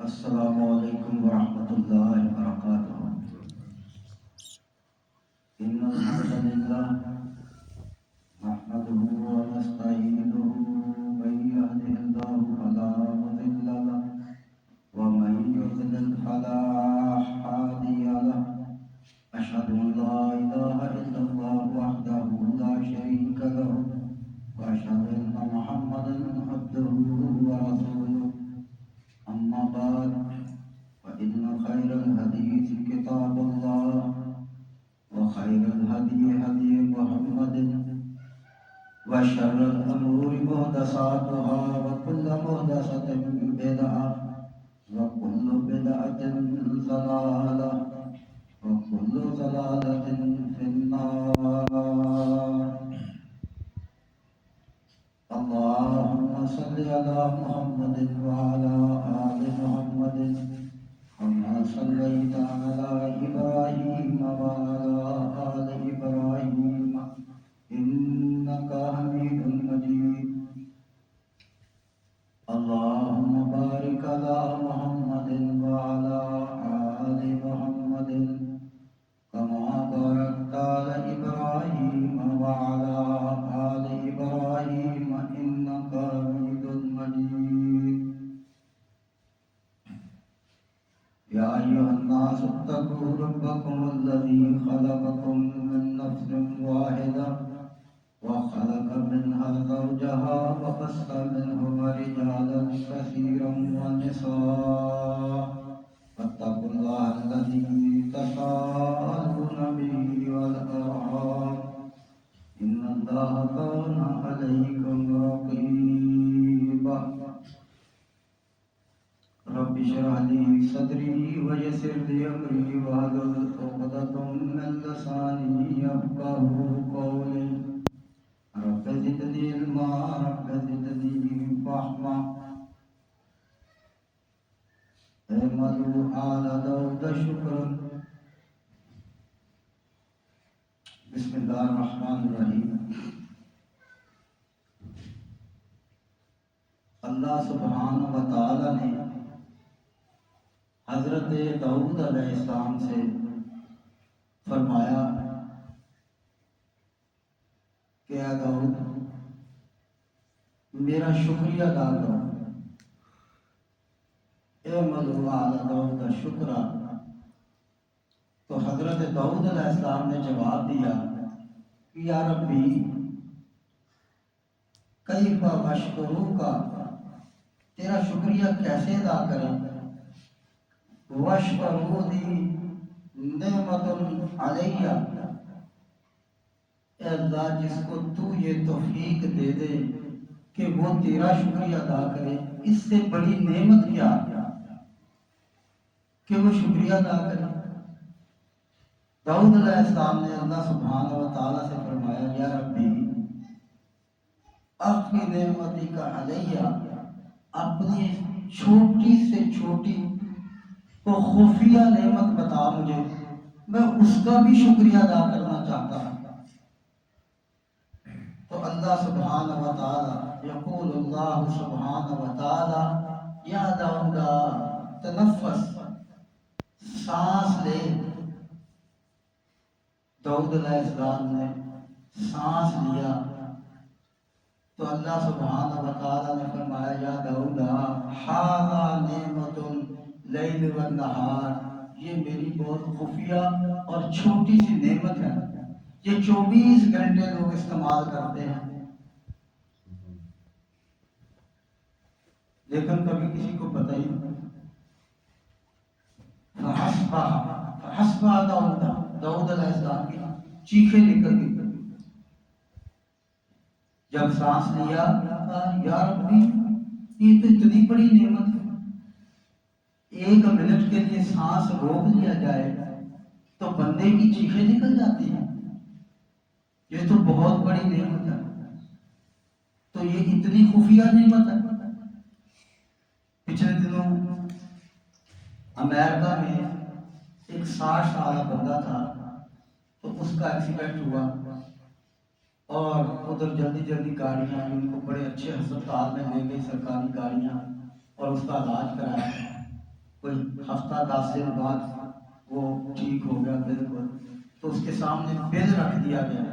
السلام علیکم ورحمۃ اللہ وبرکاتہ۔ ان الحمد للہ نحمده ونستعینه من يهده الله فلا مضل له ومن يضلل فلا هادي له۔ اشهد ان لا اله الا الله وحده لا شريك له واشهد ان محمدا عبده ورسوله۔ اما بعد فان خير الحديث كتاب الله وخير الهدي هدي محمد وشر الأمور محدثاتها وكل محدثة بدعة وكل بدعة ضلالة وكل ضلالة في النار۔ اللهم صل على محمد وعلى آل محمد كما صليت على إبراهيم وعلى آل إبراهيم إنك حميد مجيد۔ اللهم بارك على محمد وعلى آل محمد كما باركت على إبراهيم وعلى آل إبراهيم إنك حميد مجيد۔ يا أيها الناس اتقوا ربكم الذي خلقكم من نفس واحدة وخلق منها زوجها وبث منهما رجالا كثيرا ونساء واتقوا الله الذي تساءلون به والأرحام إن الله كان عليكم رقيبا۔ رب اشرح لي صدري ويسر لي أمري واحلل عقدة من لساني يفقهوا قولي۔ رب زدني علما رب زدني فهما۔ اعملوا آل داود شكرا۔ بسم اللہ الرحمن الرحیم۔ اللہ سبحانہ و تعالی نے حضرت داؤد علیہ السلام سے فرمایا کہ اے داؤد میرا شکریہ ادا کرو۔ اعملوا آل داؤد شکرا۔ تو حضرت داؤد علیہ السلام نے جواب دیا کہ یا ربی کیف اشکروک، تیرا شکریہ کیسے ادا کریں؟ واشکرونی نعمت علیہ، اے اللہ جس کو تو یہ توفیق دے دے کہ وہ تیرا شکریہ ادا کرے، اس سے بڑی نعمت کیا کہ وہ شکریہ ادا کرے۔ داؤد علیہ السلام نے اللہ سبحانہ و تعالیٰ سے فرمایا یا ربی اخفی نعمتی کا علیہ، اپنی چھوٹی سے چھوٹی تو خفیہ نعمت بتا مجھے، میں اس کا بھی شکریہ ادا کرنا چاہتا ہوں۔ تو اللہ سبحانہ و تعالی یقول اللہ سبحانہ و تعالی یا داؤد تنفس، سانس لے۔ داؤد علیہ السلام نے سانس لیا تو اللہ سبحانہ و تعالی نے فرمایا یا داؤد ھذا نعمت اللیل والنہار، یہ میری بہت خفیہ اور چھوٹی سی نعمت ہے، یہ 24 گھنٹے لوگ استعمال کرتے ہیں لیکن کبھی کسی کو پتہ ہی نہیں۔ فحسبہ داؤد علیہ السلام کی چیخیں نکل گئی جب سانس لیا، یا ربی یہ تو اتنی بڑی نعمت ہے، 1 منٹ کے لیے سانس روک لیا جائے تو بندے کی چیخیں نکل جاتی ہیں، یہ تو بہت بڑی نعمت ہے، تو یہ اتنی خفیہ نعمت ہے۔ پچھلے دنوں امریکہ میں ایک 60 سالہ بندہ تھا، تو اس کا ایکسیڈنٹ ہوا اور ادھر جلدی جلدی گاڑیاں ان کو بڑے اچھے ہسپتال میں لے گئی، سرکاری گاڑیاں، اور اس کا علاج کرایا۔ کوئی ہفتہ 10 دن بعد وہ ٹھیک ہو گیا بالکل، تو اس کے سامنے بل رکھ دیا گیا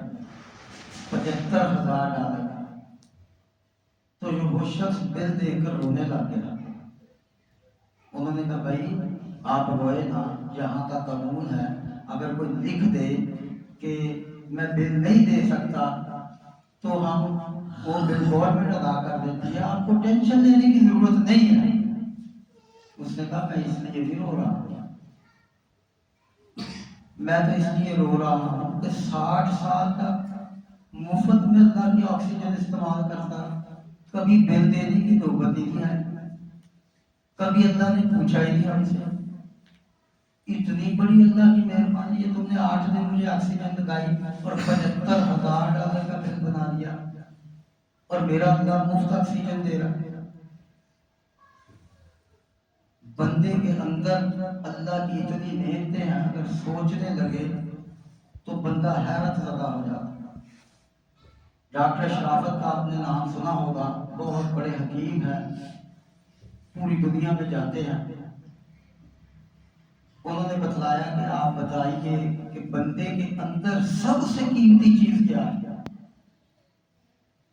$75,000 کا۔ تو وہ شخص بل دے کر رونے لگ گیا۔ انہوں نے کہا بھائی آپ روئے نا، یہاں کا قانون ہے اگر کوئی لکھ دے کہ میں بل نہیں دے سکتا تو ہم وہ بل گورنمنٹ ادا کر دیتی ہے، آپ کو ٹینشن لینے کی ضرورت نہیں ہے۔ اس نے کہا میں اس لیے نہیں رو رہا، میں تو اس لیے رو رہا ہوں کہ 60 سال تک مفت میں اللہ کی آکسیجن استعمال کرتا، کبھی بل دینے کی نوبت ہی نہیں آئی، کبھی اللہ نے پوچھا ہی نہیں ہم سے۔ اتنی بڑی اللہ کی مہربانی ہے، تم نے 8 دن مجھے آکسیجن لگائی اور $75,000 کا بل بنا دیا، اور میرا اللہ مفت آکسیجن دے رہا ہے۔ بندے کے اندر اللہ کی اتنی نعمتیں ہیں، اگر سوچنے لگے تو بندہ حیرت زدہ ہو جاتا ہے۔ ڈاکٹر شرافت کا آپ نے نام سنا ہوگا، بہت بڑے حکیم ہیں، پوری دنیا میں جاتے ہیں۔ انہوں نے بتلایا کہ آپ بتائیے کہ بندے کے اندر سب سے قیمتی چیز کیا ہے؟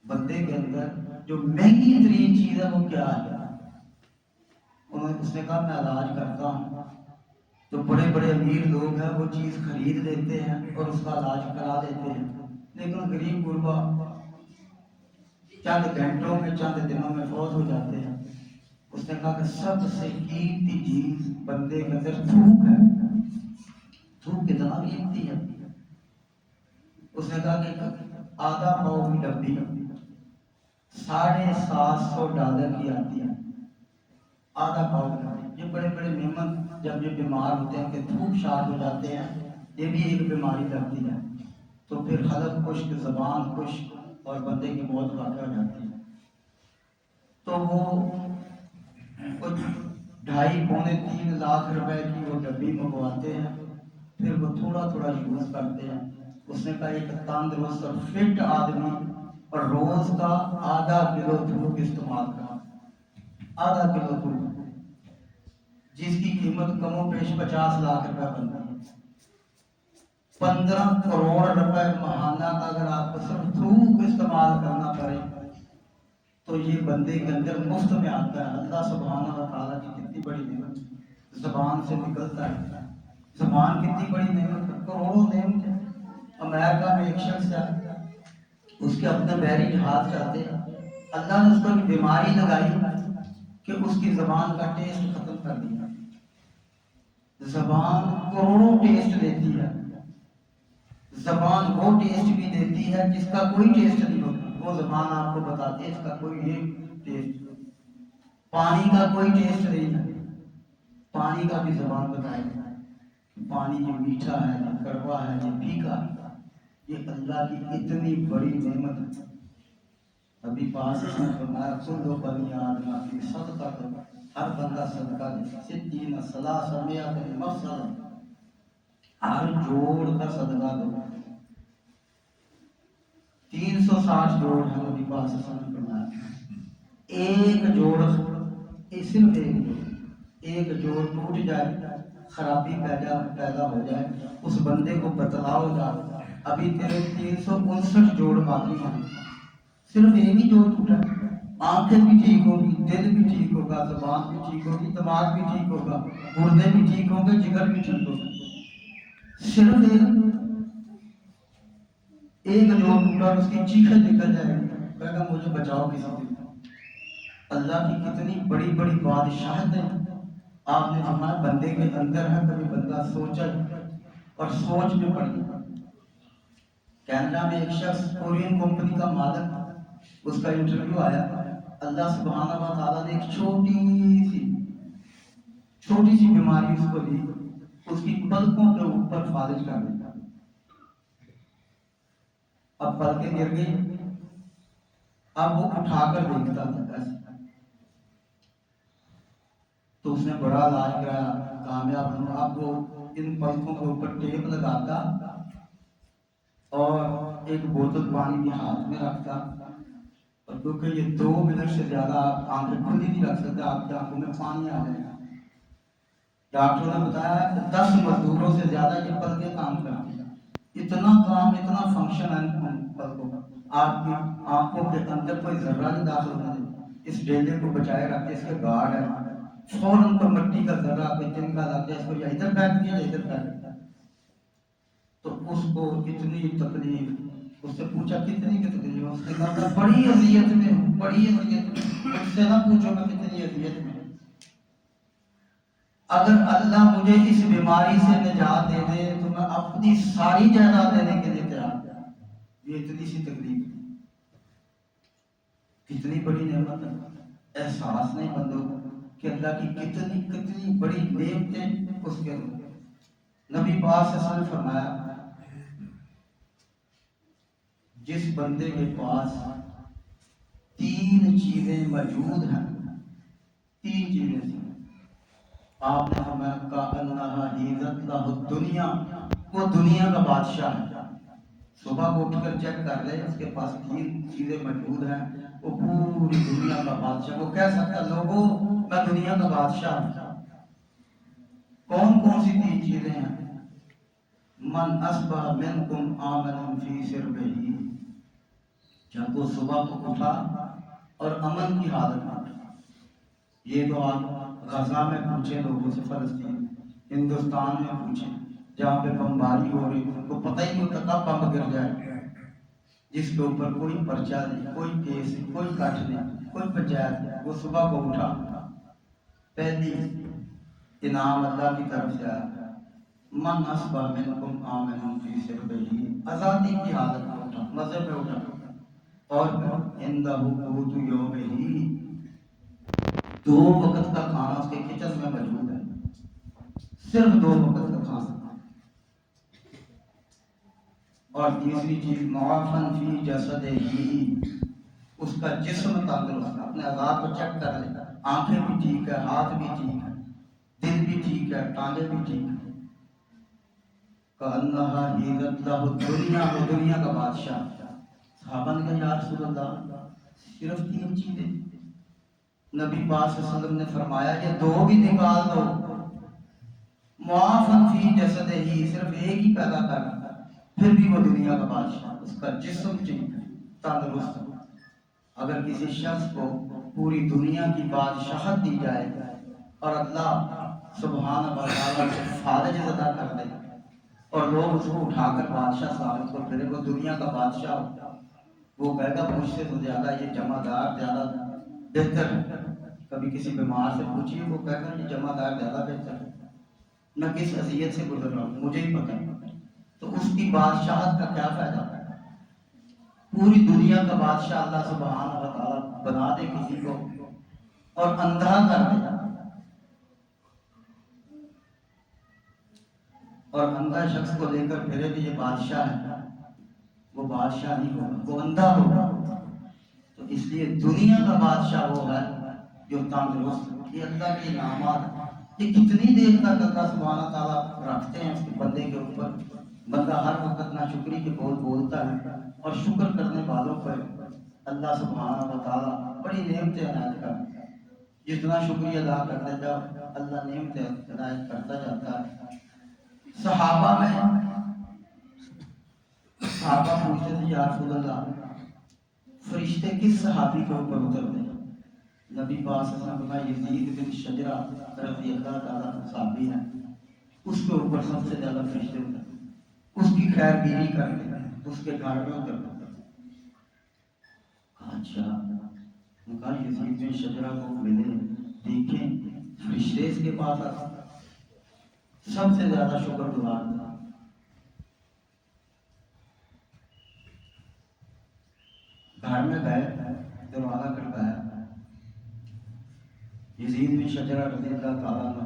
بندے کے اندر جو مہنگی ترین چیز ہے وہ کیا ہے؟ اس نے کہا میں علاج کرتا ہوں، تو بڑے بڑے امیر لوگ ہیں وہ چیز خرید لیتے ہیں اور اس کا علاج کرا دیتے ہیں، لیکن غریب غربا چند گھنٹوں میں چند دنوں میں فوت ہو جاتے ہیں۔ اس نے کہا کہ سب سے قیمتی چیز بندے کے اندر تھوک ہے۔ تھوک کتنا قیمتی ہے؟ اس نے کہا کہ آدھا پاؤ کی ڈبی $750 کی آتی ہے، آدھا پاؤ کی ڈبی۔ یہ بڑے بڑے مہمان جب یہ بیمار ہوتے ہیں کہ تھوک شاد ہو جاتے ہیں، یہ بھی ایک بیماری لگتی ہے، تو پھر حلق خشک، زبان خشک اور بندے کی موت واقع ہو جاتی ہے۔ تو وہ کچھ 2.5-3 لاکھ روپے کی وہ ڈبی منگواتے ہیں، پھر وہ تھوڑا تھوڑا یوز کرتے ہیں۔ اس نے کہا ایک تندرست اور فٹ آدمی اور روز کا آدھا کلو تھوک استعمال کرتا، آدھا کلو تھوک، جس کی قیمت کم و بیش 50 لاکھ روپے بنتی ہے۔ 15 کروڑ روپے ماہانہ کا اگر آپ کو صرف تھوک استعمال کرنا پڑے تو یہ بندے کے اندر مفت میں آتا ہے۔ اللہ سبحانہ و تعالیٰ کی کتنی بڑی نعمت زبان سے نکلتا ہے۔ زبان کتنی بڑی نعمت ہے، کروڑوں نعمت ہے۔ امریکہ میں ایک شخص ہے، اس کے اپنے بحری جہاز چلتے ہیں، اللہ نے اس کو ایک بیماری لگائی کہ اس کی زبان کا ٹیسٹ ختم کر دیا۔ زبان کروڑوں ٹیسٹ دیتی ہے، زبان وہ ٹیسٹ بھی دیتی ہے جس کا کوئی ٹیسٹ نہیں ہوتا۔ وہ زبان آپ کو بتاتی ہے اس کا کوئی ایک ٹیسٹ، پانی کا کوئی ٹیسٹ نہیں ہے، پانی کا بھی زبان بتائے گا پانی یہ میٹھا ہے، یہ کڑوا ہے، یہ پھیکا ہے۔ یہ اللہ کی اتنی بڑی نعمت ہے۔ ابھی پاس اس نے فرمایا کل بنی آدم کی صدقہ دو، ہر بندہ صدقہ دے، 60 300 مفصل، ہر جوڑ کا صدقہ دو۔ 360 جوڑ ہے نبی پاک صلی اللہ علیہ وسلم نے فرمایا، ایک جوڑ صرف ایک جوڑ ٹوٹ جائے، خرابی پیدا ہو جائے، اس بندے کو بتلاؤ جا ابھی تیرے 359 جوڑ باقی ہیں، صرف ایک ہی جوڑ ٹوٹا، آنکھیں بھی ٹھیک ہوگی، دل بھی ٹھیک ہوگا، زبان بھی ٹھیک ہوگی، دماغ بھی ٹھیک ہوگا، گردے بھی ٹھیک ہوں گے، جگر بھی ٹھیک ہوگا، صرف ایک جوڑ ٹوٹا اور اس کی چیخیں نکل جائے گی، کہے گا مجھے بچاؤ کسی دن۔ اللہ کی کتنی بڑی بڑی بادشاہت ہے۔ آپ نے فرمایا بندے کے اندر ہے، کبھی بندہ سوچے اور سوچ میں پڑ گیا۔ کینیڈا میں ایک شخص کورین کمپنی کا مالک، اس کا انٹرویو آیا، اللہ سبحانہ و تعالیٰ نے ایک چھوٹی سی بیماری اس کو دی، اس کی پلکوں کے اوپر فالج کر دیا۔ اب پلکیں گر گئی، اب وہ اٹھا کر دیکھتا تھا ایسے، تو اس نے بڑا علاج کرایا، کامیاب ہوا۔ اب وہ ان پلکوں کے اوپر ٹیپ لگاتا اور ایک بوتل پانی بھی ہاتھ میں رکھتا، اور کیونکہ یہ 2 منٹ سے زیادہ آپ آنکھیں کھلی نہیں رکھ سکتے، آپ کی آنکھوں میں پانی آ جائے گا، ڈاکٹروں نے بتایا 10 مزدوروں سے زیادہ یہ پلکیں کام کرتی ہیں. اتنا کام، اتنا فنکشن ہے ان پلکوں کا. آپ کی آنکھوں کے اندر کوئی ذرہ نہیں داخل ہونے دیتا. اس ڈیلے کو بچائے رکھتے، اس کے گارڈ ہے. فوراً پر مٹی کا ذرہ کوئی تنکا لگتا ہے، اس کو یا ادھر بیٹھ دیا یا ادھر بیٹھ دیا. تو اس کو اتنی تکلیف، اس سے پوچھا کتنی کی تکلیف؟ اس نے کہا بڑی اذیت میں ہوں، بڑی اذیت میں. اس سے نہ پوچھو میں کتنی اذیت میں. اگر اللہ مجھے اس بیماری سے نجات دے دے تو میں اپنی ساری جائیداد دینے کے لیے تیار ہوں. یہ اتنی سی تکلیف، کتنی بڑی نعمت ہے. احساس نہیں بندوں کہ اللہ کی کتنی کتنی بڑی نعمتیں اس کے اندر. نبی پاک صلی اللہ علیہ وسلم نے فرمایا جس بندے کے پاس 3 چیزیں موجود ہیں، 3 چیزیں تھیں، آپ نے فرمایا کأنہا حیزت لہ الدنیا، وہ دنیا کا بادشاہ ہے. صبح کو اٹھ کر چیک کر لے، اس کے پاس 3 چیزیں موجود ہیں، وہ پوری دنیا کا بادشاہ. وہ کہہ سکتا لوگوں میں دنیا کا بادشاہ ہوں. کون کون سی 3 چیزیں ہیں؟ من اصبح منکم آمنا فی سربہ، جب وہ صبح کو اٹھا اور امن کی حالت میں اٹھا. یہ تو آپ غزہ میں پوچھیں لوگوں سے، فلسطین، ہندوستان میں پوچھیں جہاں پہ بمباری ہو رہی، ان کو پتہ ہی نہیں ہوتا کب بم گر جائے. جس کے اوپر کوئی پرچہ نہیں، کوئی کیس نہیں، کوئی کٹ نہیں، کوئی پنچایت نہیں. وہ صبح کو اٹھا، پہلی انعام اللہ کی طرف سے آیا من اصبح منکم آمنا فی سربہ، آزادی کی حالت میں اٹھا، مزے میں اٹھا. اور عندہ قوت یومہ، 2 وقت کا کھانا اس کے کچن میں موجود ہے، صرف 2 وقت کا کھانا. اور تیسری چیز معافن فی جسدہ، اس کا جسم تندرست. اپنے اعضاء کو چیک کر لے، آنکھیں بھی ٹھیک ہے، ہاتھ بھی ٹھیک ہے، دل بھی ٹھیک ہے، ٹانگیں بھی ٹھیک ہے. کأنہا حیزت لہ الدنیا، وہ دنیا کا بادشاہ. صحابہ نے کہا یا رسول اللہ صرف 3 چیزیں؟ نبی پاک صلی اللہ علیہ وسلم نے فرمایا یہ 2 بھی نکال دو. معافن فی جسدہ، صرف ایک ہی پیدا کر، پھر بھی وہ دنیا کا بادشاہ. اس کا جسم تندرست. اگر کسی شخص کو پوری دنیا کی بادشاہت دی جائے اور اللہ سبحانہ و تعالیٰ سے فارغ ادا کر دے اور لوگ اس کو اٹھا کر بادشاہ ثابت کر پھر وہ دنیا کا بادشاہ ہوتا، وہ کہے گا مجھ سے تو زیادہ یہ جمعدار زیادہ بہتر ہے. کبھی کسی بیمار سے پوچھیے، وہ کہے گا یہ جمعدار زیادہ بہتر ہے. میں کس اذیت سے گزر رہا ہوں مجھے ہی پتہ ہے. تو اس کی بادشاہت کا کیا فائدہ؟ پوری دنیا کا بادشاہ اللہ سبحانہ و تعالیٰ بنا دے کسی کو اور اندھا کر دے، اور اندھا شخص کو لے کر پھرے کہ یہ بادشاہ ہے، وہ بادشاہ نہیں ہوگا، وہ اندھا ہوگا. تو اس لیے دنیا کا بادشاہ وہ ہے جو تندرست. یہ اللہ کے انعامات، یہ کتنی دیر تک اللہ سبحانہ تعالیٰ رکھتے ہیں اس کے بندے کے اوپر. بندہ ہر وقت نہ شکری کے بول بولتا ہے، اور شکر کرنے والوں پر اللہ سبحانہ و تعالیٰ بڑی نعمتیں عنایت کرتا ہے. جتنا شکریہ ادا کرتے جاؤ اللہ نعمتیں عنایت کرتا جاتا ہے. صحابہ پوچھتے تھے یا رسول اللہ فرشتے کس صحابی کے اوپر اترتے ہیں؟ نبی پاک صلی اللہ علیہ وسلم کا یزید بن شجرہ رضی اللہ تعالیٰ صحابی ہے، اس کے اوپر سب سے زیادہ فرشتے اترتے ہیں، اس کی خیر گیری کرتے ہیں، اس کے گھر میں اترتے ہیں. اچھا، کہا یزید بن شجرہ کو ملے، دیکھیں فرشتے اس کے پاس آتے، سب سے زیادہ شکر گزار تھا. گھر میں گئے، دروازہ کھڑکایا، یزید بن شجرہ رضی اللہ تعالیٰ عنہ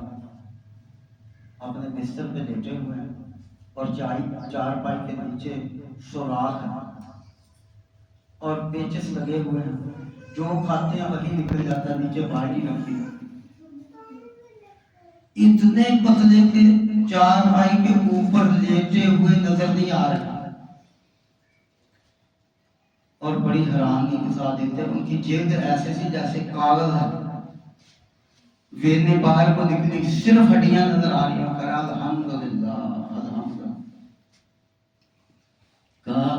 اپنے بستر پہ لیٹے ہوئے ہیں اور چار پائی کے نیچے سوراخ ہے اور پیچس لگے ہوئے ہیں، جو کھاتے ہیں وہی نکل جاتا ہے، نیچے باہر نہیں لگتی. اتنے پتلے کے 4 بھائی کے اوپر لیٹے ہوئے نظر نہیں آ رہے، اور بڑی حیرانگی کے ساتھ دیکھتے ہیں ان کی جلد ایسے سی جیسے کاغذ ہے، ویرنے باہر کو نکلی صرف ہڈیاں نظر آ رہی ہیں، کرا الحمدللہ الحمدللہ. کہا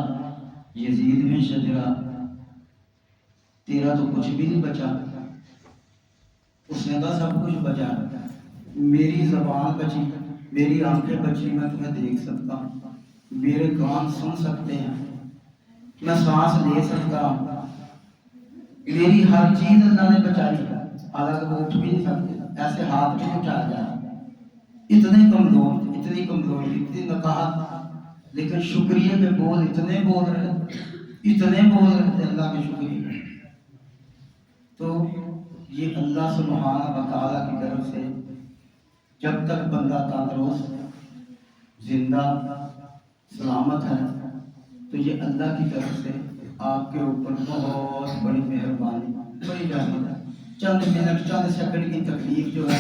یزید میں شجرا تیرا تو کچھ بھی نہیں بچا. اس نے کہا سب کچھ بچا، میری زبان بچی، میری آنکھیں بچی، میں تمہیں دیکھ سکتا ہوں، میرے کان سن سکتے ہیں، میں سانس لے سکتا ہوں، میری ہر چیز اللہ نے بچائی ہے. حالانکہ وہ اٹھ بھی نہیں سکتے، ایسے ہاتھ بھی اٹھایا جائے. اتنے کمزور تھے، اتنی کمزور تھی، اتنی نقاہت، لیکن شکریہ کے بول اتنے بول رہے اتنے بول رہے تھے اللہ کے شکریہ. تو یہ اللہ سبحانہ و تعالیٰ کی طرف سے جب تک بندہ تندرست زندہ سلامت ہے تو یہ اللہ کی طرف سے آپ کے اوپر بہت بڑی مہربانی، بڑی رحمت ہے. چند منٹ چند سیکنڈ کی تکلیف جو ہے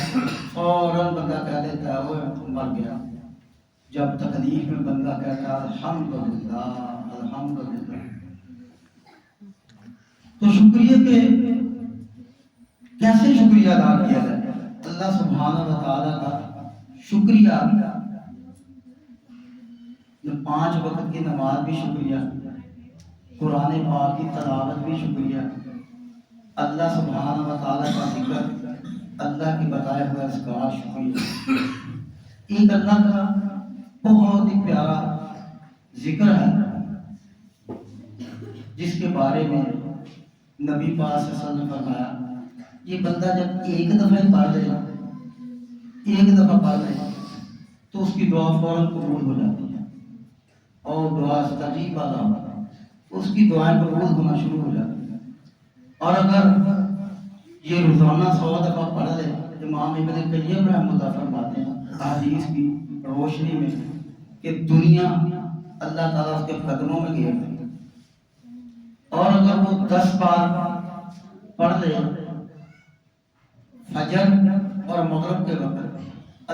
فوراً بندہ کہہ دیتا ہے وہ مر گیا. جب تکلیف میں بندہ کہتا ہے الحمدللہ الحمدللہ. تو شکریہ کے کیسے شکریہ ادا کیا جائے؟ اللہ سبحانہ و تعالیٰ کا شکریہ، 5 وقت کی نماز بھی شکریہ، قرآن پاک کی تلاوت بھی شکریہ، اللہ سبحانہ و تعالیٰ کا ذکر، اللہ کے بتائے ہوئے اذکار شکریہ. ایک اللہ کا بہت ہی پیارا ذکر ہے جس کے بارے میں نبی پاک صلی اللہ علیہ وسلم نے فرمایا یہ بندہ جب ایک دفعہ پڑھ لے، ایک دفعہ پڑھ لے تو اس کی دعا فوراً قبول ہو جاتی ہے. اور دعا استجیب والا، اس کی دعائیں قبول ہونا شروع ہو جاتی ہیں. اور اگر یہ روزانہ 100 دفعہ پڑھ لے، امام ابن قیم رحمۃ اللہ فرماتے ہیں حدیث کی روشنی میں کہ دنیا اللہ تعالیٰ اس کے قدموں میں گھیر دے. اور اگر وہ 10 بار پڑھ لے فجر اور مغرب کے وقت،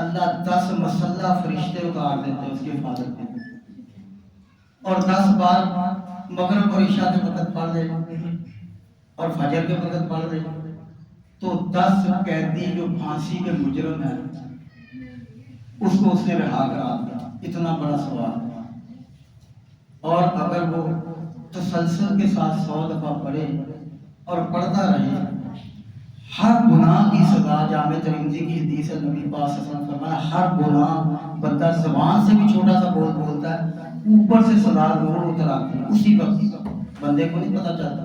اللہ 10 مسلح فرشتے اتار دیتے اس کی حفاظت میں. اور 10 بار مغرب اور عشاء کے وقت پڑھ لے اور فجر کے وقت پڑھ لے تو 10 قیدی جو پھانسی کے مجرم ہیں اس کو اس نے رہا کرا دیا. اتنا بڑا ثواب. اور اگر وہ تسلسل کے ساتھ 100 دفعہ پڑھے اور پڑھتا رہے، ہر گناہ کی سزا، جامع ترمذی کی حدیث ہے، نبی پاک صلی اللہ علیہ وسلم فرمایا ہر گناہ بندہ زبان سے بھی چھوٹا سا بول بولتا ہے اوپر سے سزا ضرور اتر آتی ہے. اسی وقت بندے کو نہیں پتہ چلتا،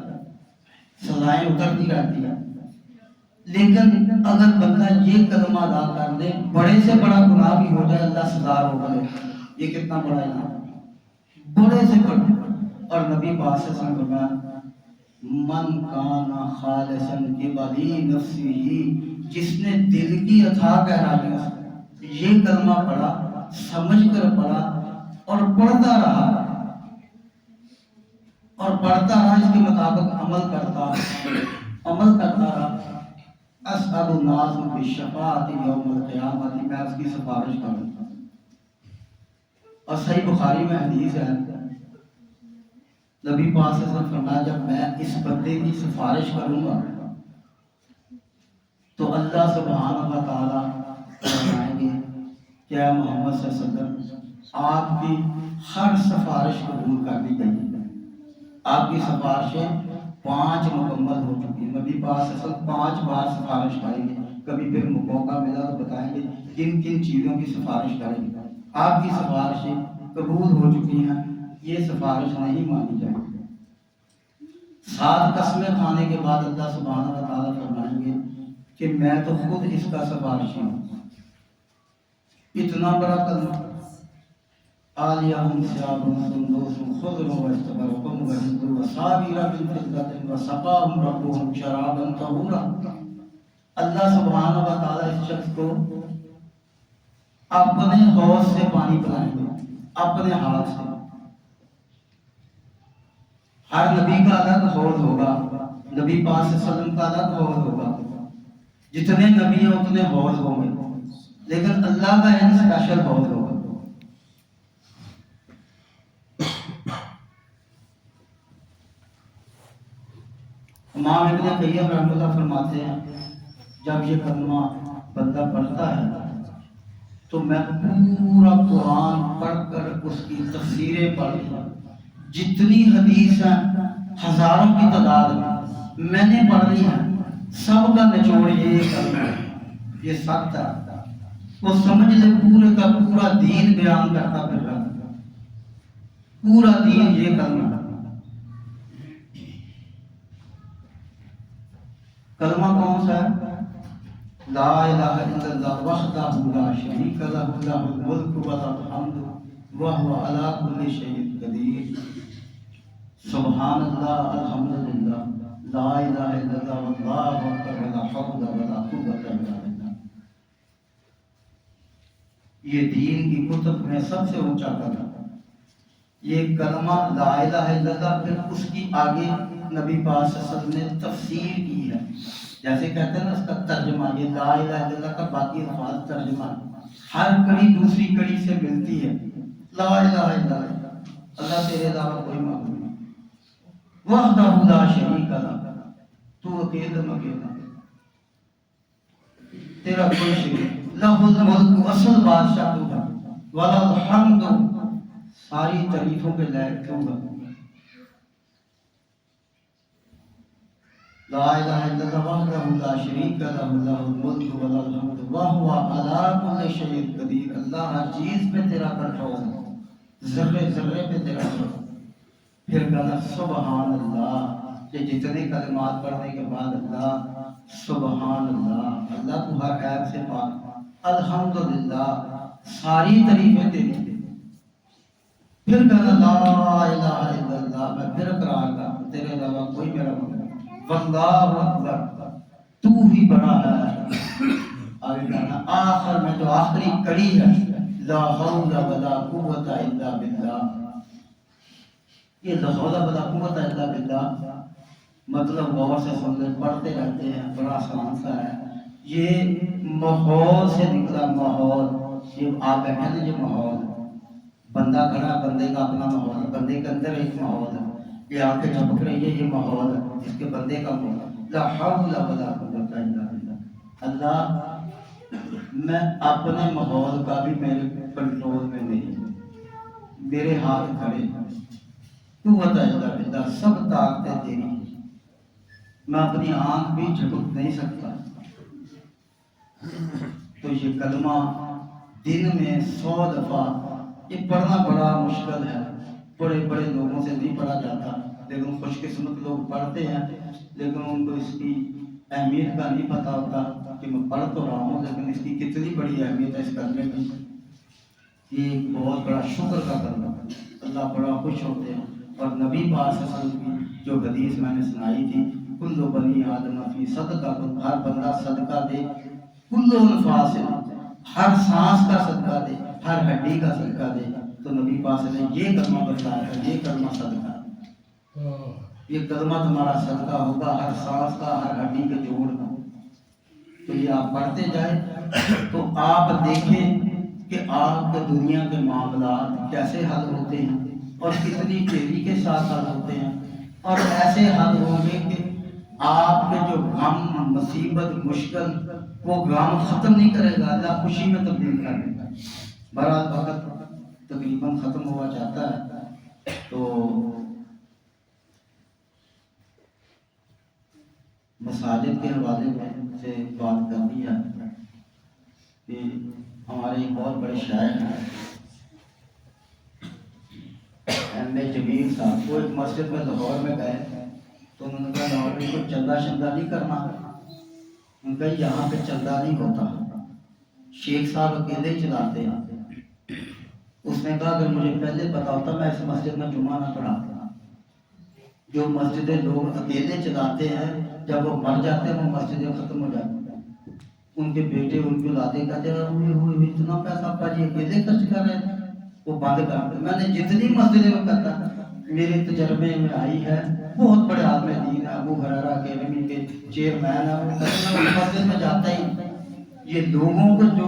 سزائیں اترتی رہتی ہیں. لیکن اگر بندہ یہ کلمہ ادا کر دے، بڑے سے بڑا گناہ بھی ہو جائے اللہ سزا روک لے. یہ کتنا بڑا انعام ہے، بڑے سے بڑا. اور نبی پاک صلی اللہ علیہ وسلم فرمایا من کان خالصا قبلی نفسی، جس نے دل کی اتھاہ گہرائیوں سے یہ کلمہ پڑھا، سمجھ کر پڑھا اور پڑھتا رہا اور پڑھتا رہا، اس کے مطابق عمل کرتا رہا، اسأل الناس بالشفاعۃ یوم القیامۃ، میں اس کی سفارش کروں گا. اور صحیح بخاری میں حدیث ہے، نبی پاک صلی اللہ علیہ وسلم فرمایا جب میں اس بندے کی سفارش کروں گا تو اللہ سبحانہ و تعالیٰ فرمائیں گے کہ اے محمد صلی اللہ علیہ وسلم آپ کی ہر سفارش قبول کر دی گئی ہے. آپ کی سفارشیں 5 مکمل ہو چکی ہیں. نبی پاک صلی اللہ علیہ وسلم 5 بار سفارش کریں گے. کبھی پھر موقع ملا تو بتائیں گے کن کن چیزوں کی سفارش کریں گے. آپ کی سفارشیں قبول ہو چکی ہیں، یہ سفارش نہیں مانی جائے. 7 قسمیں کھانے کے بعد اللہ سبحانہ و تعالیٰ فرمائیں گے کہ میں تو خود اس کا سفارشی ہوں. اتنا بڑا کلمہ، عالیہم ثیاب سندس خضر واستبرق وحلوا وأساور من فضة وسقاهم ربهم شرابا طهورا. اللہ سبحانہ و تعالیٰ اس شخص کو اپنے حوض سے پانی پلائیں گے، اپنے ہاتھ سے. ہر نبی کا الگ حوض ہوگا، نبی پاک صلی اللہ علیہ وسلم کا الگ حوض ہوگا. جتنے نبی ہیں اتنے حوض ہوں گے، لیکن اللہ کا ایک اسپیشل حوض ہوگا. امام ابن قیم رحمۃ اللہ فرماتے ہیں جب یہ کلمہ بندہ پڑھتا ہے تو میں پورا قرآن پڑھ کر اس کی تفسیریں پڑھتا ہوں، جتنی حدیث ہیں ہزاروں کی تعداد میں نے پڑھ لی ہیں، سب کا نچوڑ یہ کرنا ہے، یہ سچ ہے، وہ سمجھ لے پورے کا پورا دین بیان کرتا پھر رہا، پورا دین یہ کرنا۔ کلمہ کون سا ہے؟ لا الہ الا اللہ وحدہ لا شریک لہ لہ الملک و لہ الحمد وہو علی کل شیء قدیر۔ سبحان اللہ، الحمدللہ، لا الہ الا اللہ واللہ اکبر ولا حول ولا قوۃ الا باللہ۔ یہ دین کی کتب میں سب سے اونچا کلمہ، یہ کلمہ لا الہ الا اللہ، پھر اس کی آگے نبی پاک صلی اللہ علیہ وسلم نے تفسیر کی ہے، جیسے کہتے ہیں نا اس کا ترجمہ، یہ لا الہ الا اللہ کا باقی الفاظ ترجمہ، ہر کڑی دوسری کڑی سے ملتی ہے۔ لا الہ الا اللہ، اللہ تیرے علاوہ کوئی معبود نہیں، وحدہ لا شریک لہ، تو اکیلا مکیلا، تیرا کوئی شریک، لہ الملک، اصل بادشاہ تو ہے، ولا الحمد، ساری تعریفوں کے لائق تو ہے۔ لا الہ الا اللہ وحدہ لا شریک لہ لہ الملک و لہ الحمد وہو علی کل شیء قدیر۔ اللہ ہر چیز پہ تیرا کنٹرول ہے، ذرے ذرے پہ تیرا کنٹرول۔ پھر کہا سبحان اللہ، یہ جتنے کلمات پڑھنے کے بعد اللہ سبحان اللہ، اللہ تو ہر عیب سے پاک، الحمدللہ، ساری تعریفیں تیری۔ پھر کہا لا الہ الا اللہ، میں پھر اقرار کرتا تیرے علاوہ کوئی میرا مدد، واللہ اکبر، تو ہی بڑا ہے۔ آگے کہنا آخر میں جو آخری کڑی ہے، لا حول ولا قوت الا باللہ۔ یہ لا حول ولا قوت الا باللہ مطلب غور سے سن لیں، پڑھتے رہتے ہیں، بڑا آسان سا ہے۔ یہ ماحول سے نکلا، ماحول، یہ آپ بیٹھے نا، یہ ماحول، بندہ کھڑا، بندے کا اپنا ماحول ہے، بندے کے اندر ایک ماحول ہے، یہ آنکھیں جھپک رہی ہے، یہ ماحول ہے اس کے بندے کا ماحول۔ لا حول ولا قوت الا باللہ، اللہ میں اپنے ماحول کا بھی میرے کنٹرول میں نہیں، میرے ہاتھ کھڑے، قوت الا باللہ، سب طاقتیں تیری، میں اپنی آنکھ بھی جھپک نہیں سکتا۔ تو یہ کلمہ دن میں 100 دفعہ یہ پڑھنا بڑا مشکل ہے، بڑے بڑے لوگوں سے نہیں پڑھا جاتا، لیکن خوش قسمت لوگ پڑھتے ہیں، لیکن ان کو اس کی اہمیت کا نہیں پتہ ہوتا کہ میں پڑھ تو رہا ہوں، لیکن اس کی کتنی بڑی اہمیت ہے اس کلمے میں۔ یہ ایک بہت بڑا شکر کا کلمہ، اللہ بڑا خوش ہوتے ہیں۔ اور نبی پاک صلی اللہ علیہ وسلم کی جو حدیث میں نے سنائی تھی، کل بنی آدم فی صدقہ، ہر بندہ صدقہ دے، کل انفاس، ہر سانس کا صدقہ دے، ہر ہڈی کا صدقہ دے، تو نبی پاک نے یہ کلمہ بتایا ہے، یہ کلمہ صدقہ، یہ کلمہ تمہارا صدقہ ہوگا، ہر سانس کا، ہر ہڈی کے جوڑ کا۔ تو یہ آپ پڑھتے جائیں تو آپ دیکھیں کہ آپ کے دنیا کے معاملات کیسے حل ہوتے ہیں اور کتنی تیزی کے ساتھ حل ہوتے ہیں، اور ایسے حل ہوں گے کہ آپ کے جو غم، مصیبت، مشکل، وہ غم ختم نہیں کرے گا، اللہ خوشی میں تبدیل کر دے گا۔ بہرحال وقت تقریباً ختم ہوا جاتا ہے، تو مساجد کے حوالے میں سے بات کرنی ہے کہ ہمارے ایک بہت بڑے شاعر ہیں ایم اے جمیل صاحب، وہ ایک مسجد میں لاہور میں گئے تو انہوں نے کہا لاہور میں کوئی چندہ شندہ نہیں کرنا، ان کا یہاں پہ چندہ نہیں ہوتا، شیخ صاحب اکیلے ہی چلاتے ہیں۔ اس نے کہا اگر مجھے پہلے پتا ہوتا میں اس مسجد میں جمعہ نہ پڑھاتا۔ جو مسجدیں لوگ اکیلے چلاتے ہیں جب وہ مر جاتے ہیں وہ مسجدیں ختم ہو جاتی ہیں، ان کے بیٹے ان کی اولادیں کہتے ہیں اتنا پیسہ ابا جی اکیلے خرچ کر رہے ہیں، وہ بند کر دیں۔ میں نے جتنی مسجدیں میں کرتا میرے تجربے میں آئی ہے، بہت بڑے عالم دین ہے، ابو ہریرہ اکیڈمی کے چیئرمین ہے، وہ مسجد میں جاتا ہی، یہ لوگوں کو جو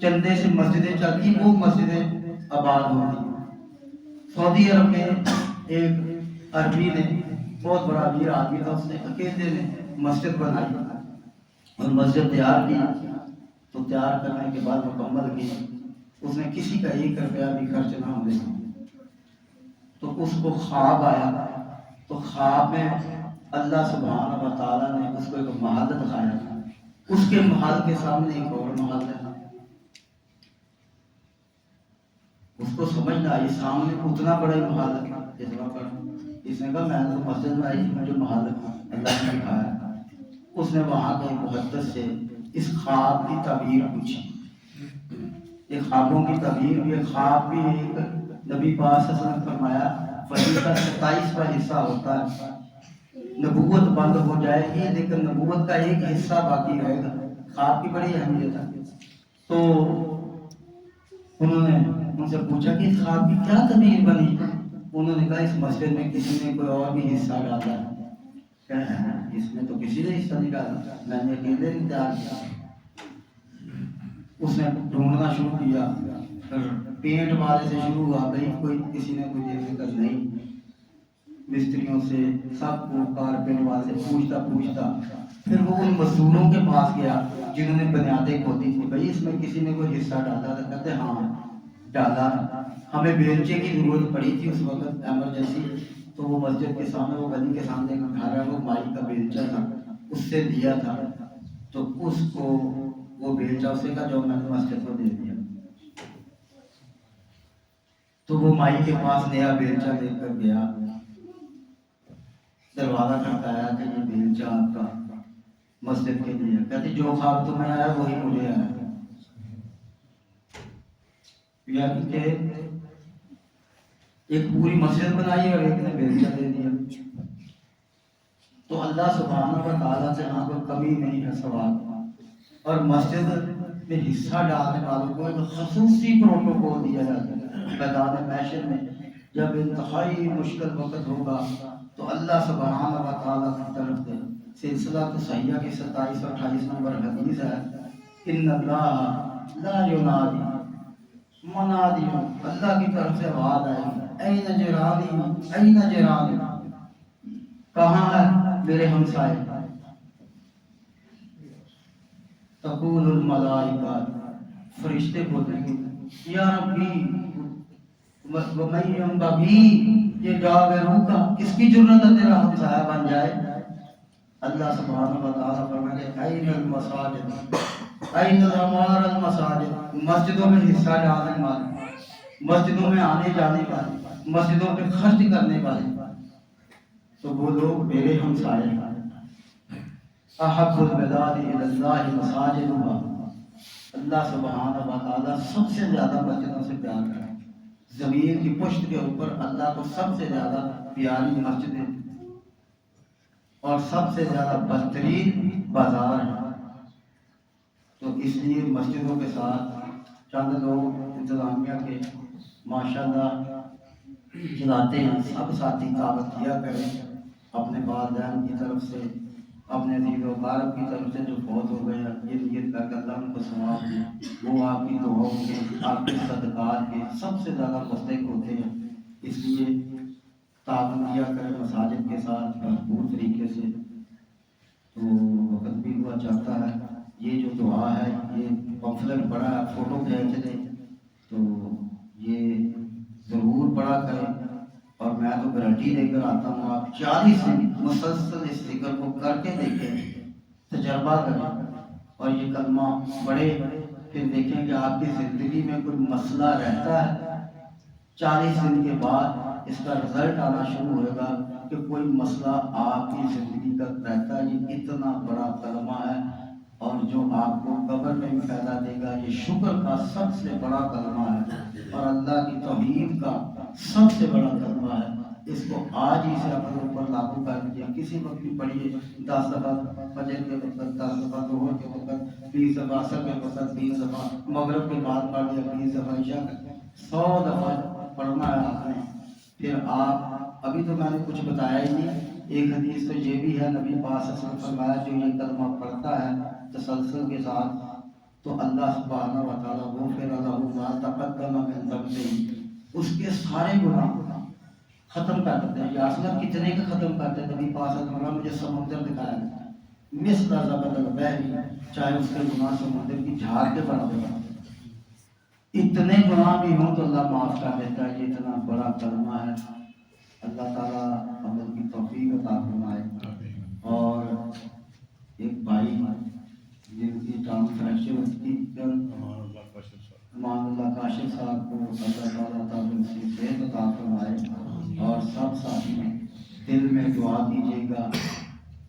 چندے سے مسجدیں چلتی وہ مسجدیں آباد ہوتی۔ سعودی عرب میں ایک عربی نے، بہت بڑا امیر آدمی تھا، اس نے اکیلے نے مسجد بنائی اور مسجد تیار کی تو تیار کرنے کے بعد مکمل کی، اس نے کسی کا 1 روپیہ بھی خرچ نہ ہونے دیا۔ تو اس کو خواب آیا، تو خواب میں اللہ سبحانہ و تعالیٰ نے اس کو ایک محل دکھایا تھا، اس کے محل کے سامنے ایک اور محل ہے۔ اس کو سمجھ نہ آئی، سامنے اتنا بڑا ہی محل ہے اتنا بڑا۔ اس نے کہا میں تو مسجد میں آئی، مجھے محل اللہ نے دکھایا۔ اس نے وہاں کے محدث سے اس خواب کی تعبیر پوچھی۔ یہ خوابوں کی تعبیر بھی، خواب بھی ایک نبی پاک صلی اللہ علیہ وسلم نے فرمایا وحی کا 27واں حصہ ہوتا ہے۔ نبوت بند ہو جائے گی لیکن نبوت کا ایک حصہ باقی رہے گا۔ خواب کی بڑی اہمیت ہے۔ تو انہوں نے ان سے پوچھا کہ اس خواب کی کیا تعبیر بنی؟ انہوں نے کہا اس مسجد میں کسی نے کوئی اور بھی حصہ ڈالا ہے۔ اس میں تو کسی نے حصہ نہیں ڈالا، میں نے اکیلے نہیں تیار کیا۔ اس نے ڈھونڈنا شروع کیا، پینٹ والے سے شروع ہوا، بھائی کوئی کسی نے کوئی دیکھ کر نہیں، مستریوں سے سب کو کارپینٹ والے سے پوچھتا پھر وہ ان مزدوروں کے پاس گیا جنہوں نے بنیادیں کھودی تھی، بھائی اس میں کسی نے کوئی حصہ ڈالا تھا؟ کہتے ہاں ڈالا، ہمیں بیلچے کی ضرورت پڑی تھی اس وقت ایمرجنسی، تو وہ مسجد کے سامنے، وہ گلی کے سامنے ایک گھر ہے، وہ مائی کا بیلچا تھا، اس سے دیا تھا، تو اس کو وہ بیلچا اسے کا جو میں نے مسجد کو دے دیا۔ تو وہ مائی کے پاس نیا بیلچا لے کر گیا، دروازہ کھٹکایا کہ یہ بیلچا آپ کا مسجد کے لیے۔ کہتے جو خواب تمہیں آیا وہی مجھے آیا، یعنی کہ ایک پوری مسجد بنائی اور ایک نے بیلچا دے دیا۔ تو اللہ سبحانہ و تعالیٰ سے ہاں کوئی کمی نہیں ہے ثواب، اور مسجد میں حصہ ڈالنے والوں کو ایک خصوصی پروٹوکول دیا جاتا ہے۔ میدان محشر میں جب انتہائی مشکل وقت ہوگا تو اللہ سبحانہ و تعالیٰ کی طرف سے سلسلہ تو صحیحہ کی 27 اور 28 نمبر حدیث ہے، ان اللہ لا ینادی منادی، اللہ کی طرف سے آواز آئے گی، این جرانی این جرانی، کہاں ہے میرے ہمسائے؟ تقول الملائکہ، فرشتے بولیں گے یا ربی ومن ینبغی، یہ جواب ہے روح کا، کس کی جرت ہے تیرا ہمسایہ بن جائے؟ اللہ سبحانہ و تعالیٰ فرمائے این المساجد این العمار المساجد، مسجدوں میں حصہ ڈالنے والے، مسجدوں میں آنے جانے والے، مسجدوں پہ خرچ کرنے والے، تو وہ لوگ میرے ہمسائے ہیں۔ احب البلاد الی اللہ مساجدها، اللہ سبحانہ و تعالیٰ سب سے زیادہ مسجدوں سے پیار کرتا ہے۔ زمین کی پشت کے اوپر اللہ کو سب سے زیادہ پیاری مسجدیں اور سب سے زیادہ بہترین بازار ہیں۔ تو اس لیے مسجدوں کے ساتھ چند لوگ انتظامیہ کے ماشاءاللہ چلاتے ہیں، سب ساتھی دعوت کیا کریں اپنے والدین کی طرف سے، اپنے عزیز و اقارب کی طرف سے جو فوت ہو گئے ہیں، یہ نیت کر کے اللہ ان کو ثواب دے، وہ آپ کی دعاؤں کے، آپ کے صدقات کے سب سے زیادہ مستحق ہوتے ہیں۔ اس لیے تعاون کیا کریں مساجد کے ساتھ بھرپور طریقے سے۔ تو وقت بھی ہوا چاہتا ہے، یہ جو دعا ہے یہ پمفلٹ پڑھا ہے، فوٹو کھینچ لیں تو یہ ضرور پڑھا کریں، اور میں تو گارنٹی دے کر آتا ہوں آپ 40 دن مسلسل اس ذکر کو کر کے دیکھیں، تجربہ کریں اور یہ کلمہ پڑھے، پھر دیکھیں کہ آپ کی زندگی میں کوئی مسئلہ رہتا ہے، 40 دن کے بعد اس کا رزلٹ آنا شروع ہوگا کہ کوئی مسئلہ آپ کی زندگی کا رہتا ہے۔ یہ اتنا بڑا کلمہ ہے اور جو آپ کو قبر میں بھی فائدہ دے گا، یہ شکر کا سب سے بڑا کلمہ ہے اور اللہ کی توحید کا سب سے بڑا کلمہ ہے۔ اس کو آج ہی سے اپنے اوپر لاگو کر دیجیے، کسی وقت بھی پڑھیے، 10 دفعہ فجر کے وقت، 10 دفعہ ظہر کے وقت، 20 دفعہ عصر کے وقت، 20 دفعہ مغرب کے بعد پڑھ لیا، 20 دفعہ عشاء، 100 دفعہ پڑھنا ہے آپ نے۔ پھر آپ، ابھی تو میں نے کچھ بتایا ہی نہیں، ایک حدیث تو یہ بھی ہے، نبی پاک صلی اللہ علیہ وسلم نے فرمایا جو یہ کلمہ پڑھتا ہے تسلسل کے ساتھ تو اللہ سبحانہ و تعالیٰ غفر لہ ما تقدم من ذنبہ، اس کے سارے گناہ ختم کر دیتے ہیں۔ یا اصلا کتنے کا ختم کرتے ہیں؟ نبی پاک صلی اللہ علیہ وسلم نے مجھے سمندر دکھایا، مثل زبد البحر، چاہے اس کے گناہ سمندر کی جھاگ کے برابر ہو، اتنے گناہ بھی ہوں تو اللہ معاف کر دیتا ہے. یہ اتنا بڑا کلمہ ہے. اللہ تعالیٰ عمل کی توفیق عطا فرمائے. اور ایک بھائی جن کی ٹانگ فریکچر ہوتی امان اللہ کاشف صاحب کو اللہ تعالیٰ تعالیٰ صحت عطا فرمائے. اور سب ساتھی دل میں دعا کیجیے گا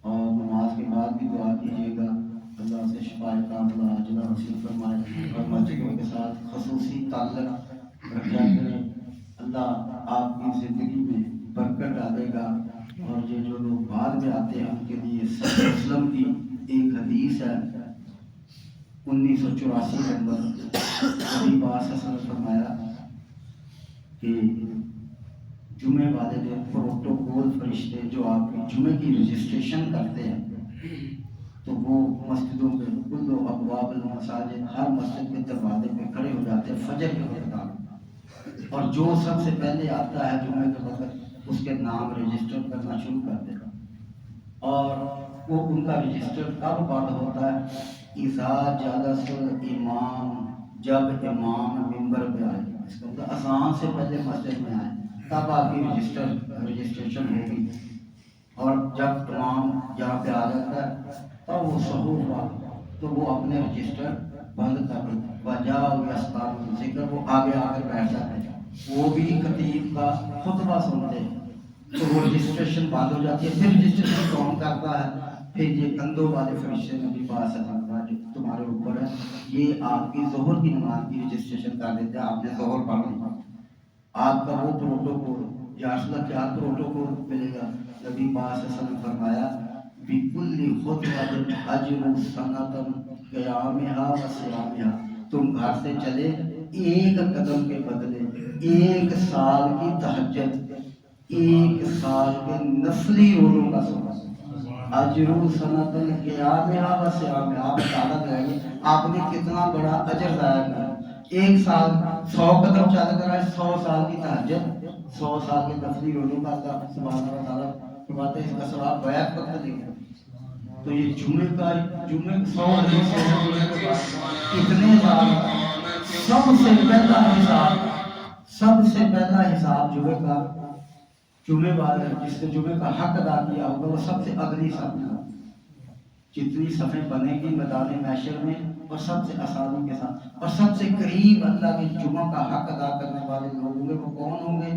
اور نماز کے بعد بھی دعا کیجیے گا. اللہ سے شفاء کاملہ عاجلہ نصیب فرمائے اور مسجدوں کے ساتھ خصوصی تعلق رکھا کرے. اللہ آپ کی زندگی میں برکت ڈالے گا. اور یہ جو لوگ بعد میں آتے ہیں ان کے لیے صحیح وسلم کی ایک حدیث ہے 1984 نمبر. نبی پاک صلی اللہ علیہ وسلم نے فرمایا کہ جمعے والے دن پروٹوکول فرشتے جو آپ کی جمعے کی رجسٹریشن کرتے ہیں تو وہ مسجدوں پہ کل ابواب المساجد ہر مسجد کے دروازے پہ کھڑے ہو جاتے ہیں فجر کے وقت. اور جو سب سے پہلے آتا ہے جمعے کے وقت اس کے نام رجسٹر کرنا شروع کر دیتا. اور وہ ان کا رجسٹر کب بند ہوتا ہے؟ اذا جلس الامام، جب امام ممبر پہ آئے، اس کا مطلب اذان سے پہلے مسجد میں آئے تب آپ کی رجسٹریشن ہوگی. اور جب امام یہاں پہ آ جاتا ہے تب وہ صحوف ہوا تو وہ اپنے رجسٹر بند کر وجہ ذکر وہ آگے آ کر بیٹھ جاتے ہیں. وہ بھی خطیب کا خطبہ سنتے ہیں تو وہ رجسٹریشن بند ہو جاتی ہے. پھر رجسٹریشن کون کرتا ہے؟ پھر یہ کندھوں والے فرشتے نبی پاک صلی اللہ علیہ وسلم جو تمہارے اوپر ہے یہ آپ کی ظہر کی نماز کی رجسٹریشن کر دیتے ہیں. آپ نے ظہر پڑھ لی، آپ کا وہ پروٹوکول یا اصل کیا پروٹوکول ملے گا؟ نبی پاک صلی اللہ علیہ وسلم فرمایا بِكُلِّ خُطْوَةٍ أَجْرُ سَنَةً قِيَامِهَا وَصِيَامِهَا. تم گھر سے چلے ایک قدم کے بدلے ایک سال کی تہجد، ایک سال کے نفلی روزوں کا ثواب. اجر سنۃ قیامها و صیامها. آپ تعالیٰ لگائیے آپ نے کتنا بڑا اجر ضائع کیا. ایک سال 100 قدم چل کر آئے، 100 سال کی تہجد، 100 سال کے نفلی روزوں کا اللہ سبحانہ و تعالیٰ فرماتے ہیں اس کا ثواب بیعت وقت دیں گے. تو یہ جمعے 100 حدیث اتنے سال سب سے پہلا حساب جمعے کا، جمعے والے جس نے جمعے کا حق ادا کیا ہوگا وہ سب سے اگلی صفحہ، جتنی صفحے بنے گی میدان محشر میں اور سب سے آسانی کے ساتھ اور سب سے قریب اللہ کے جمعہ کا حق ادا کرنے والے لوگ ہوں گے. وہ کون ہوں گے؟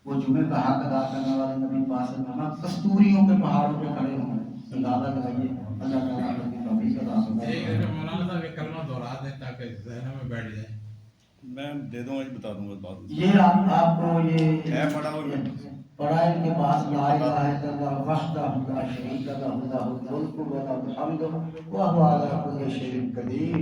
وہ جمعے کا حق ادا کرنے والے نبی پاک صلی اللہ علیہ وسلم کستوریوں کے پہاڑوں پہ کھڑے ہوں گے. اندازہ لگائیے اللہ تعالیٰ کی توفیق عطا فرمائے. مولانا صاحب ایک کلمہ دوہرا دیں تاکہ ذہن میں بیٹھ جائے. میں دے دوں گا، بتا دوں گا بعد میں. یہ آپ کو یہ ہے پڑھا ہوا پڑھا ان کے پاس لا الہ الا اللہ وحدہ لا شریک لہ لہ الملک و لہ الحمد وہو علی کل شیء قدیر.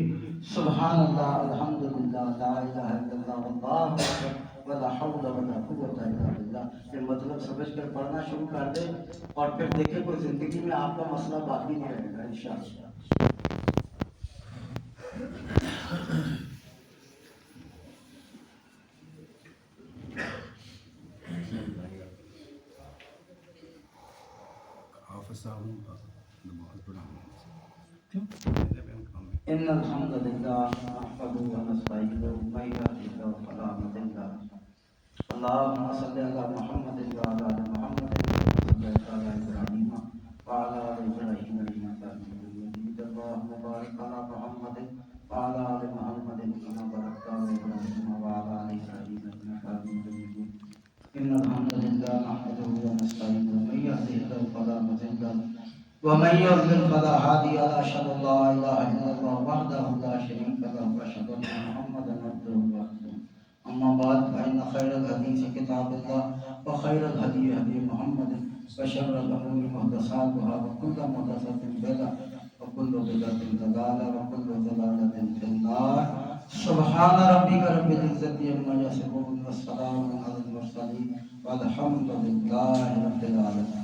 سبحان اللہ الحمدللہ لا الہ الا اللہ واللہ اکبر ولا حول ولا قوت الا باللہ. یہ مطلب سمجھ کر پڑھنا شروع کر دیں اور پھر دیکھیں کوئی زندگی میں آپ کا مسئلہ باقی نہیں رہے گا انشاءاللہ. إن الحمد لله نحمده ونستعينه ومن يهده الله فلا مضل له. اللهم صل على محمد وعلى آل محمد كما صليت على إبراهيم وعلى آل إبراهيم إنك حميد مجيد. اللهم بارك على محمد وعلى آل محمد كما باركت على إبراهيم وعلى آل إبراهيم إنك حميد مجيد. إن الحمد لله نحمده ونستعينه ومن يهده الله فلا مضل له ومن يضلل فلا هادي له. أشهد أن لا إله إلا الله وحده لا شريك له وأشهد أن محمدا عبده ورسوله. أما بعد فإن خير الحديث كتاب الله وخير الهدي هدي محمد وشر الأمور محدثاتها وكل محدثة بدعة وكل بدعة ضلالة وكل ضلالة في النار. سبحان ربك رب العزة عما يصفون والسلام على المرسلين والحمد لله رب العالمين.